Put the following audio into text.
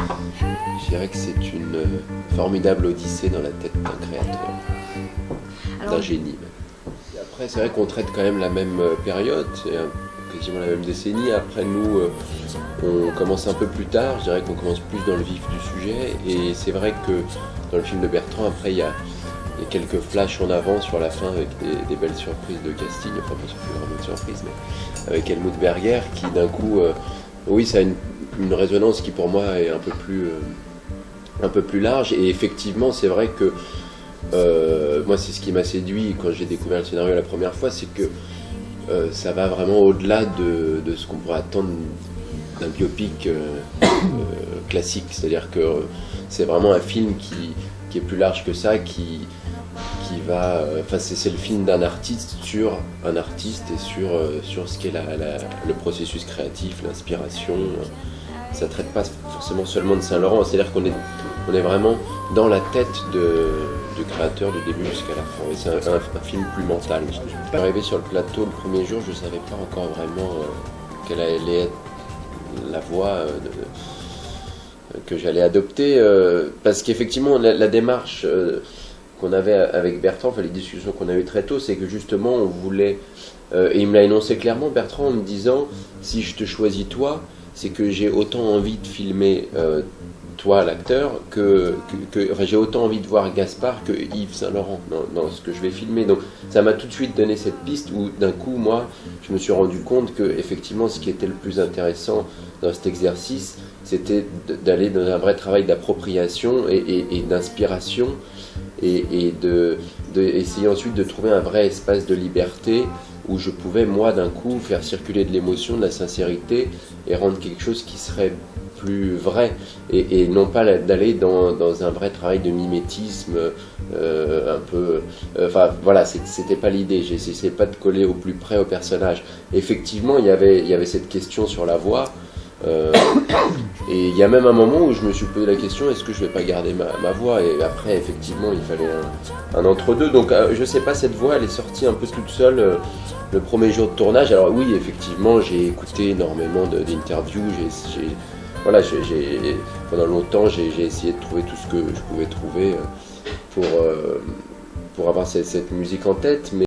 Je dirais que c'est une formidable odyssée dans la tête d'un créateur, d'un génie même. Et après, c'est vrai qu'on traite quand même la même période, c'est quasiment la même décennie. Après, nous, on commence un peu plus tard, je dirais qu'on commence plus dans le vif du sujet. Et c'est vrai que dans le film de Bertrand, après, il y a quelques flashs en avant sur la fin avec des belles surprises de casting, enfin pas vraiment de surprise, mais avec Helmut Berger qui d'un coup, oui, ça a une résonance qui pour moi est un peu plus large. Et effectivement, c'est vrai que moi, c'est ce qui m'a séduit quand j'ai découvert le scénario la première fois, c'est que ça va vraiment au-delà de ce qu'on pourrait attendre d'un biopic classique. C'est-à-dire que c'est vraiment un film qui est plus large que ça, qui va... Enfin, c'est le film d'un artiste sur un artiste et sur ce qu'est le processus créatif, l'inspiration. Ça ne traite pas forcément seulement de Saint-Laurent, c'est-à-dire qu'on est vraiment dans la tête du créateur du début jusqu'à la fin. Et c'est un film plus mental. Je suis arrivé sur le plateau le premier jour, je ne savais pas encore vraiment quelle allait être la voie que j'allais adopter, parce qu'effectivement la démarche qu'on avait avec Bertrand, enfin les discussions qu'on a eues très tôt, c'est que justement on voulait, et il me l'a énoncé clairement Bertrand en me disant, si je te choisis toi, c'est que j'ai autant envie de filmer toi l'acteur enfin j'ai autant envie de voir Gaspard que Yves Saint-Laurent dans ce que je vais filmer. Donc ça m'a tout de suite donné cette piste où d'un coup moi je me suis rendu compte que effectivement ce qui était le plus intéressant dans cet exercice, c'était d'aller dans un vrai travail d'appropriation et d'inspiration et essayer ensuite de trouver un vrai espace de liberté où je pouvais moi d'un coup faire circuler de l'émotion, de la sincérité et rendre quelque chose qui serait plus vrai et non pas d'aller dans un vrai travail de mimétisme un peu... Enfin voilà, c'était pas l'idée, j'essayais pas de coller au plus près au personnage. Effectivement, il y avait cette question sur la voix, et il y a même un moment où je me suis posé la question, est-ce que je vais pas garder ma voix? Et après effectivement il fallait un entre-deux. Donc je sais pas, cette voix elle est sortie un peu toute seule le premier jour de tournage. Alors oui, effectivement j'ai écouté énormément d'interviews, voilà, pendant longtemps j'ai essayé de trouver tout ce que je pouvais trouver pour avoir cette musique en tête, mais